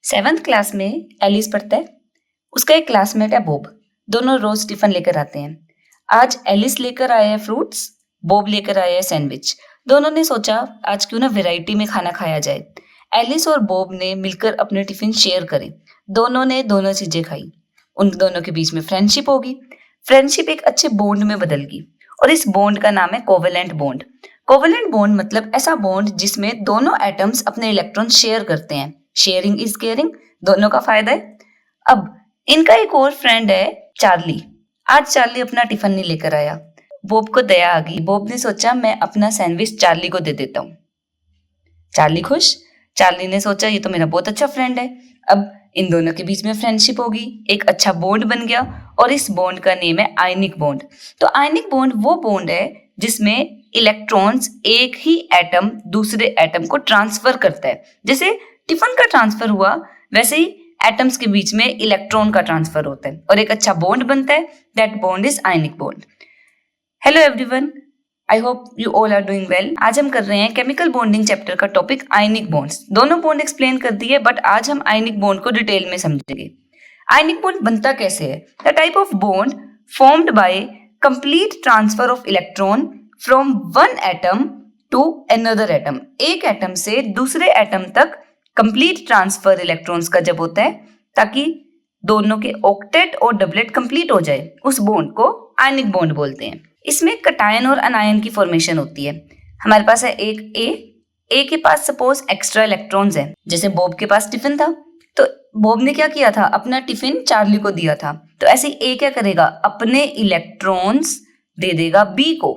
7th class में Alice पढ़ता है। उसका एक क्लासमेट है बॉब। दोनों रोज टिफिन लेकर आते हैं। आज एलिस लेकर आया है फ्रूट्स, बॉब लेकर आया है सैंडविच। दोनों ने सोचा आज क्यों ना वैरायटी में खाना खाया जाए। एलिस और बॉब ने मिलकर अपने टिफिन शेयर करे। दोनों ने दोनों चीजें खाई। उन दोनों के बीच में फ्रेंडशिप होगी। फ्रेंडशिप एक अच्छे बॉन्ड में बदल गई और इस बॉन्ड का नाम है कोवेलेंट बॉन्ड। कोवेलेंट बॉन्ड मतलब ऐसा बॉन्ड जिसमें दोनों एटम्स अपने इलेक्ट्रॉन शेयर करते हैं। शेयरिंग इज केयरिंग, दोनों का फायदा है। अब इनका एक और फ्रेंड है चार्ली। आज चार्ली अपना टिफिन नहीं लेकर आया। बॉब को दया आ गई। बॉब ने सोचा मैं अपना सैंडविच चार्ली को दे देता हूँ। चार्ली खुश। चार्ली ने सोचा ये तो मेरा बहुत अच्छा फ्रेंड है। अब इन दोनों के बीच में फ्रेंडशिप होगी, एक अच्छा बॉन्ड बन गया और इस बॉन्ड का नेम है आयनिक बॉन्ड। तो आयनिक बॉन्ड वो बॉन्ड है जिसमें इलेक्ट्रॉन्स एक ही एटम दूसरे एटम को ट्रांसफर करता है। जैसे टिफिन का ट्रांसफर हुआ वैसे ही एटम्स के बीच में इलेक्ट्रॉन का ट्रांसफर होता है और एक अच्छा बॉन्ड बनता है। That bond is ionic bond. Hello everyone, I hope you all are doing well. आज हम कर रहे हैं केमिकल बॉन्डिंग चैप्टर का टॉपिक आयनिक बॉन्ड्स। दोनों बॉन्ड एक्सप्लेन कर दिए बट आज हम आयनिक बॉन्ड को डिटेल में समझेंगे। आयनिक बॉन्ड बनता कैसे है? The type of bond formed by complete transfer of electron from one atom to another atom. एक एटम से दूसरे एटम तक कंप्लीट ट्रांसफर इलेक्ट्रॉन्स का जब होता है ताकि दोनों के ऑक्टेट और डबलेट कंप्लीट हो जाए, उस बॉन्ड को आयनिक बॉन्ड बोलते हैं। इसमें कटायन और अनायन की फॉर्मेशन होती है। हमारे पास है एक ए के पास सपोज एक्स्ट्रा इलेक्ट्रॉन्स है। जैसे बॉब के पास टिफिन था तो बॉब ने क्या किया था, अपना टिफिन चार्ली को दिया था। तो ऐसे ए क्या करेगा, अपने इलेक्ट्रॉन्स दे देगा बी को।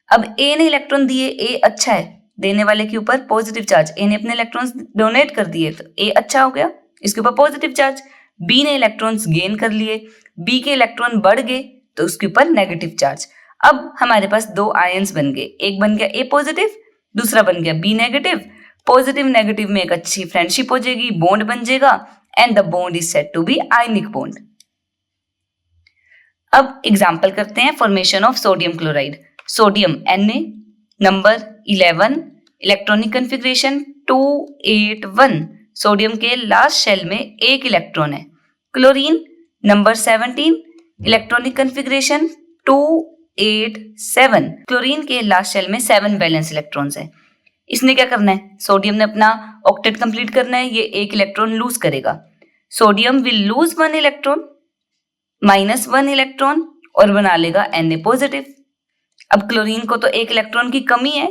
अब ए ने इलेक्ट्रॉन दिए, ए अच्छा है, देने वाले के ऊपर पॉजिटिव चार्ज। ए ने अपने इलेक्ट्रॉन्स डोनेट कर दिए तो ए अच्छा हो गया, इसके ऊपर पॉजिटिव चार्ज। बी ने इलेक्ट्रॉन्स गेन कर लिए, बी के इलेक्ट्रॉन बढ़ गए तो उसके ऊपर नेगेटिव चार्ज। अब हमारे पास दो आयंस बन गए, एक बन गया ए पॉजिटिव, दूसरा बन गया बी नेगेटिव। पॉजिटिव नेगेटिव में एक अच्छी फ्रेंडशिप हो जाएगी, बॉन्ड बन जाएगा and the bond is said to be ionic bond. अब एग्जांपल करते हैं formation of sodium chloride. Sodium Na, number 11, electronic configuration 281। Sodium के लास्ट शेल में एक इलेक्ट्रॉन है। Chlorine number 17, electronic configuration 287। Chlorine के लास्ट शेल में 7 वैलेंस इलेक्ट्रॉन्स है। इसने क्या करना है, सोडियम ने अपना ऑक्टेट कंप्लीट करना है, ये एक इलेक्ट्रॉन लूज करेगा। Sodium will lose 1 electron, -1 electron और बना लेगा Na पॉजिटिव। अब क्लोरीन को तो एक इलेक्ट्रॉन की कमी है,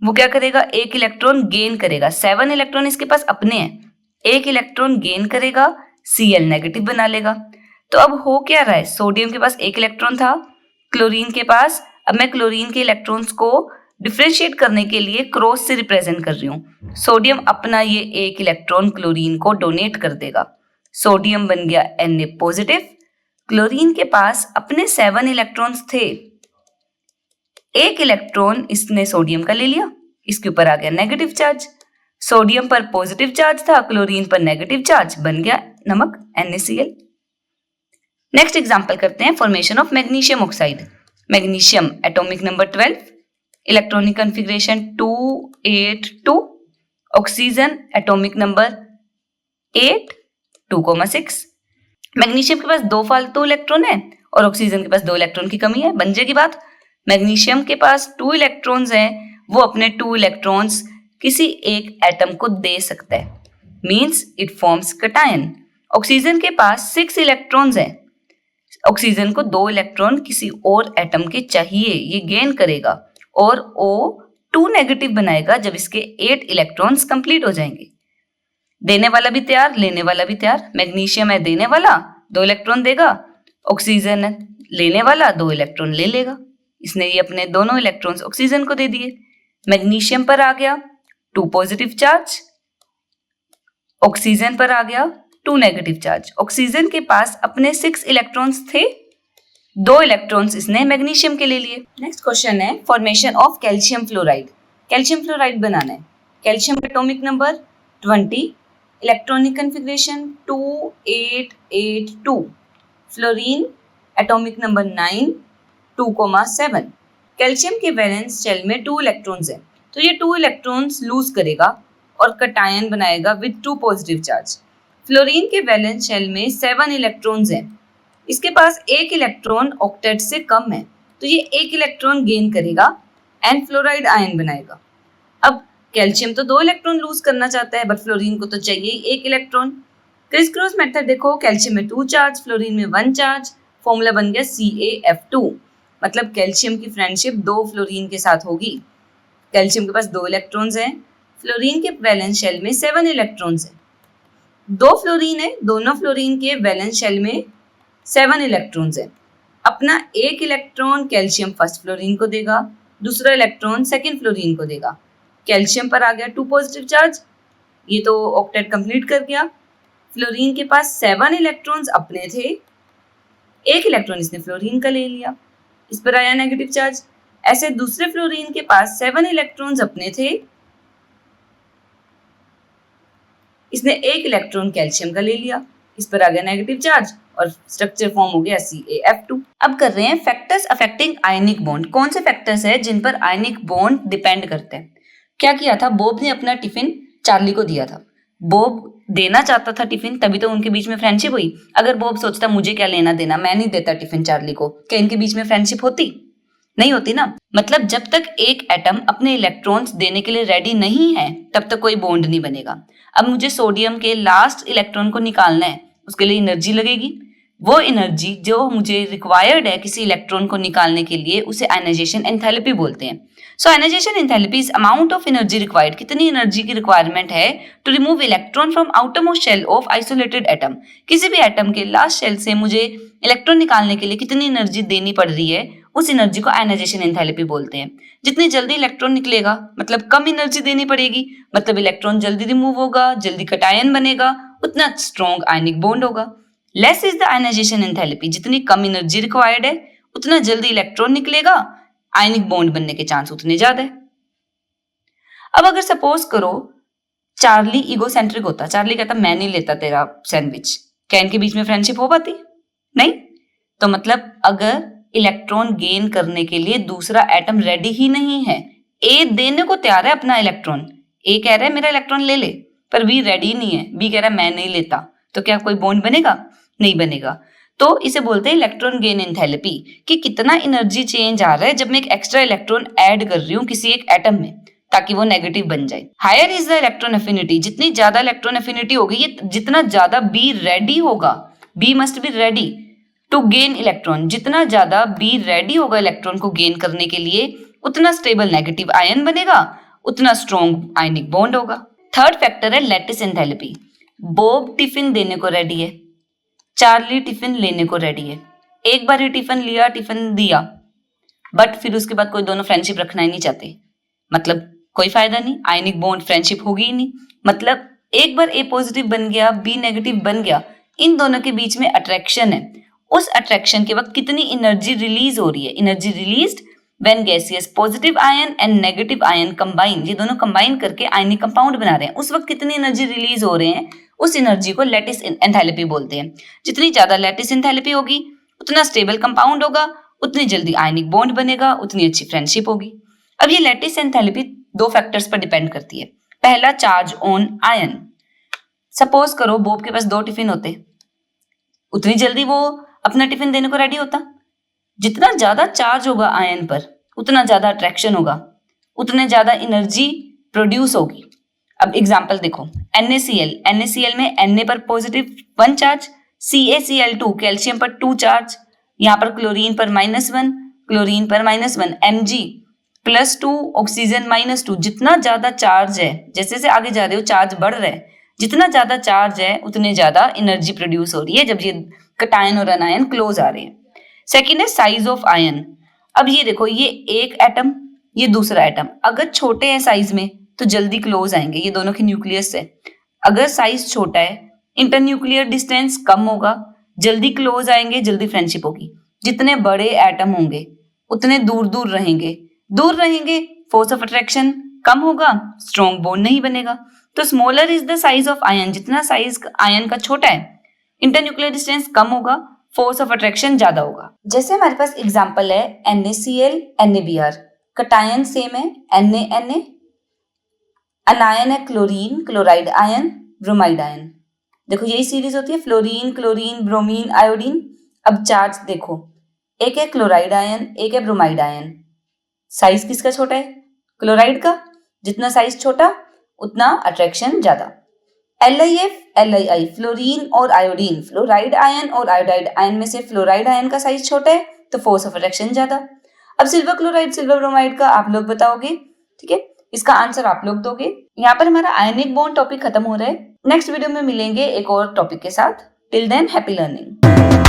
वो क्या करेगा, एक इलेक्ट्रॉन गेन करेगा। 7 इलेक्ट्रॉन इसके पास अपने हैं, एक इलेक्ट्रॉन गेन करेगा, Cl नेगेटिव बना लेगा। तो अब हो क्या रहा है, सोडियम के पास एक इलेक्ट्रॉन था, क्लोरीन के पास। अब मैं क्लोरीन के इलेक्ट्रॉन्स को डिफ्रेंशिएट करने के लिए क्रॉस से रिप्रेजेंट कर रही हूँ। सोडियम अपना ये एक इलेक्ट्रॉन क्लोरीन को डोनेट कर देगा, सोडियम बन गया Na पॉजिटिव। क्लोरीन के पास अपने 7 इलेक्ट्रॉन्स थे, एक इलेक्ट्रॉन इसने सोडियम का ले लिया, इसके ऊपर आ गया नेगेटिव चार्ज। सोडियम पर पॉजिटिव चार्ज था, क्लोरीन पर नेगेटिव चार्ज, बन गया नमक NaCl। नेक्स्ट एग्जांपल करते हैं formation of magnesium oxide. Magnesium atomic number 12, electronic configuration 282। Oxygen atomic number 8, 2,6। Magnesium के पास 2 फालतू इलेक्ट्रॉन है और ऑक्सीजन के पास 2 इलेक्ट्रॉन की कमी है। बन जाएगी बात, मैग्नीशियम के पास 2 इलेक्ट्रॉन्स हैं, वो अपने 2 इलेक्ट्रॉन्स किसी एक एटम को दे सकता है, means it forms cation. Oxygen के पास 6 इलेक्ट्रॉन्स हैं, ऑक्सीजन को 2 इलेक्ट्रॉन किसी और एटम के चाहिए, ये गेन करेगा और O2 नेगेटिव बनाएगा जब इसके 8 इलेक्ट्रॉन्स कंप्लीट हो जाएंगे। देने वाला भी तैयार, लेने वाला भी तैयार। मैग्नीशियम है देने वाला, 2 इलेक्ट्रॉन देगा, ऑक्सीजन है लेने वाला, 2 इलेक्ट्रॉन ले लेगा। इसने ये अपने दोनों इलेक्ट्रॉन्स ऑक्सीजन को दे दिए। मैग्नीशियम पर आ गया 2 पॉजिटिव चार्ज, ऑक्सीजन पर आ गया 2 नेगेटिव चार्ज। ऑक्सीजन के पास अपने 6 इलेक्ट्रॉन्स थे, 2 इलेक्ट्रॉन्स इसने मैग्नीशियम के ले लिए। नेक्स्ट क्वेश्चन है formation of calcium fluoride. Calcium fluoride बनाना है। Calcium atomic number 20, electronic configuration 2882। Fluorine atomic number 9, 2,7। Calcium के वैलेंस शेल में 2 इलेक्ट्रॉन्स हैं, तो ये 2 इलेक्ट्रॉन्स लूज करेगा और कटायन बनाएगा विद 2 पॉजिटिव चार्ज। फ्लोरीन के वैलेंस शेल में 7 इलेक्ट्रॉन्स हैं। इसके पास एक इलेक्ट्रॉन ऑक्टेट से कम है, तो ये एक इलेक्ट्रॉन गेन करेगा एंड फ्लोराइड आयन बनाएगा। अब कैल्शियम तो 2 इलेक्ट्रॉन लूज करना चाहता है, बट फ्लोरीन को तो चाहिए ही एक इलेक्ट्रॉन। क्रिस क्रॉस मेथड देखो, कैल्शियम में 2 चार्ज, फ्लोरीन में 1 चार्ज, फॉर्मूला बन गया CaF2। मतलब कैल्शियम की फ्रेंडशिप 2 फ्लोरीन के साथ होगी। कैल्शियम के पास 2 इलेक्ट्रॉन्स हैं, फ्लोरीन के वैलेंस शेल में 7 इलेक्ट्रॉन्स हैं। 2 फ्लोरीन है, दोनों फ्लोरीन के वैलेंस शेल में 7 इलेक्ट्रॉन्स हैं। अपना एक इलेक्ट्रॉन कैल्शियम फर्स्ट फ्लोरीन को देगा, दूसरा इलेक्ट्रॉन सेकंड फ्लोरीन को देगा। कैल्शियम पर आ गया 2 पॉजिटिव चार्ज, ये तो ऑक्टेट कंप्लीट कर गया। फ्लोरीन के पास 7 इलेक्ट्रॉन्स अपने थे, एक इलेक्ट्रॉन इसने फ्लोरीन का ले लिया, इस पर आया नेगेटिव चार्ज। ऐसे दूसरे फ्लोरीन के पास 7 इलेक्ट्रॉन्स अपने थे, इसने एक इलेक्ट्रॉन कैल्शियम का ले लिया, इस पर आ गया नेगेटिव चार्ज और स्ट्रक्चर फॉर्म हो गया CaF2। अब कर रहे हैं फैक्टर्स अफेक्टिंग आयनिक बॉन्ड। कौन से फैक्टर्स है जिन पर आयनिक बॉन्ड डिपेंड करते हैं? क्या किया था, बोब ने अपना टिफिन चार्ली को दिया था। बोब देना चाहता था टिफिन, तभी तो उनके बीच में फ्रेंडशिप हुई। अगर बोब सोचता मुझे क्या लेना देना, मैं नहीं देता टिफिन चार्ली को, क्या इनके बीच में फ्रेंडशिप होती? नहीं होती ना। मतलब जब तक एक एटम अपने इलेक्ट्रॉन्स देने के लिए रेडी नहीं है, तब तक कोई बॉन्ड नहीं बनेगा। अब मुझे सोडियम के लास्ट इलेक्ट्रॉन को निकालना है, उसके लिए एनर्जी लगेगी। वो एनर्जी जो मुझे रिक्वायर्ड है किसी इलेक्ट्रॉन को निकालने के लिए, उसे आयनाइजेशन एंथैल्पी बोलते हैं। So ionisation enthalpy is amount of energy required, कितनी एनर्जी की रिक्वायरमेंट है to remove electron from outermost shell of isolated atom. किसी भी एटम के लास्ट शेल से मुझे इलेक्ट्रॉन निकालने के लिए कितनी एनर्जी देनी पड़ रही है, उस एनर्जी को आयनाइजेशन एंथैल्पी बोलते हैं। जितनी जल्दी इलेक्ट्रॉन निकलेगा मतलब कम एनर्जी देनी पड़ेगी, मतलब इलेक्ट्रॉन जल्दी रिमूव होगा, जल्दी कटायन बनेगा, उतना स्ट्रॉन्ग आयनिक बॉन्ड होगा। Less is the ionisation enthalpy, जितनी कम एनर्जी रिक्वायर्ड है उतना जल्दी इलेक्ट्रॉन निकलेगा, आयनिक बॉन्ड बनने के चांस उतने ज्यादा है। अब अगर सपोज करो चार्ली ईगोसेंट्रिक होता, चार्ली कहता मैं नहीं लेता तेरा सैंडविच, क्या इनके बीच में फ्रेंडशिप हो पाती? नहीं। तो मतलब अगर इलेक्ट्रॉन गेन करने के लिए दूसरा एटम रेडी ही नहीं है, ए देने को तैयार है अपना इलेक्ट्रॉन, ए कह रहा है मेरा इलेक्ट्रॉन ले ले, पर बी रेडी नहीं है, बी कह रहा है मैं नहीं लेता, तो क्या कोई बॉन्ड बनेगा? नहीं बनेगा। तो इसे बोलते हैं इलेक्ट्रॉन गेन एंथैल्पी, कि कितना एनर्जी चेंज आ रहा है जब मैं एक एक्स्ट्रा इलेक्ट्रॉन ऐड कर रही हूँ किसी एक एटम में, ताकि वो नेगेटिव बन जाए। Higher is the electron affinity, जितनी ज्यादा इलेक्ट्रॉन एफिनिटी होगी, ये जितना ज्यादा बी रेडी होगा, be must be ready to gain electron, जितना ज्यादा बी रेडी होगा इलेक्ट्रॉन को गेन करने के लिए, उतना स्टेबल नेगेटिव आयन बनेगा, उतना स्ट्रॉन्ग आयनिक बॉन्ड होगा। थर्ड फैक्टर है लैटिस एंथैल्पी। बोब टिफिन देने को रेडी है, चार्ली टिफिन लेने को रेडी है। एक बार ही टिफिन लिया, टिफिन दिया, बट फिर उसके बाद कोई दोनों फ्रेंडशिप रखना ही नहीं चाहते, मतलब कोई फायदा नहीं, आयनिक बॉन्ड फ्रेंडशिप होगी ही नहीं। मतलब एक बार ए पॉजिटिव बन गया, बी नेगेटिव बन गया, इन दोनों के बीच में अट्रैक्शन है। उस अट्रैक्शन के वक्त कितनी एनर्जी रिलीज हो रही है? Energy released when gaseous positive ion and negative ion combine, ये दोनों कंबाइन करके आयनिक कंपाउंड बना रहे हैं, उस वक्त कितनी एनर्जी रिलीज हो रहे हैं, उस एनर्जी को लैटिस एंथैल्पी बोलते हैं। जितनी ज्यादा लैटिस एंथैल्पी होगी उतना स्टेबल कंपाउंड होगा, उतनी जल्दी आयनिक बॉन्ड बनेगा, उतनी अच्छी फ्रेंडशिप होगी। अब ये लैटिस एंथैल्पी 2 फैक्टर्स पर डिपेंड करती है। पहला चार्ज ऑन आयन। सपोज करो बोब के पास 2 टिफिन होते, उतनी जल्दी वो अपना टिफिन देने को रेडी होता। जितना ज्यादा चार्ज होगा आयन पर उतना ज्यादा अट्रैक्शन होगा, उतने ज्यादा एनर्जी प्रोड्यूस होगी। अब एग्जांपल देखो, NaCl में Na पर पॉजिटिव 1 चार्ज, CaCl2 कैल्शियम पर 2 चार्ज, यहाँ पर क्लोरीन पर -1, क्लोरीन पर -1, Mg+2 ऑक्सीजन -2। जितना ज्यादा चार्ज है, जैसे जैसे आगे जा रहे हो चार्ज बढ़ रहा है, जितना ज्यादा चार्ज है उतने ज्यादा एनर्जी प्रोड्यूस हो रही है जब ये कटायन और अनायन क्लोज आ रहे हैं। सेकेंड है साइज ऑफ आयन। अब ये देखो, ये एक एटम, ये दूसरा एटम, अगर छोटे हैं साइज में तो जल्दी क्लोज आएंगे, ये दोनों की न्यूक्लियस है। अगर साइज छोटा है, इंटरन्यूक्लियर डिस्टेंस कम होगा, जल्दी क्लोज आएंगे, जल्दी फ्रेंडशिप होगी। जितने बड़े एटम होंगे उतने दूर दूर रहेंगे, दूर रहेंगे फोर्स ऑफ अट्रैक्शन कम होगा, स्ट्रॉन्ग बॉन्ड नहीं बनेगा। तो smaller is the size of ion, जितना साइज आयन का छोटा है, इंटरन्यूक्लियर डिस्टेंस कम होगा, फोर्स ऑफ अट्रैक्शन ज्यादा होगा। जैसे हमारे पास एग्जांपल है NaCl NaBr, कटायन सेम है Na, अनायन है chlorine, chloride ion, bromide ion. देखो यही सीरीज होती है, फ्लोरीन, क्लोरीन, ब्रोमीन, आयोडीन। अब चार्ज देखो, एक है क्लोराइड आयन, एक है ब्रोमाइड आयन। साइज किसका छोटा है? क्लोराइड का। जितना साइज छोटा उतना अट्रैक्शन ज्यादा। LiF, LiI, फ्लोरीन और आयोडीन, फ्लोराइड आयन और आयोडाइड आयन में से फ्लोराइड आयन का साइज छोटा है तो फोर्स ऑफ अट्रैक्शन ज्यादा। अब सिल्वर क्लोराइड, सिल्वर ब्रोमाइड का आप लोग बताओगे, ठीक है, इसका आंसर आप लोग दोगे। यहाँ पर हमारा आयनिक बॉन्ड टॉपिक खत्म हो रहा है। नेक्स्ट वीडियो में मिलेंगे एक और टॉपिक के साथ। Till than happy learning.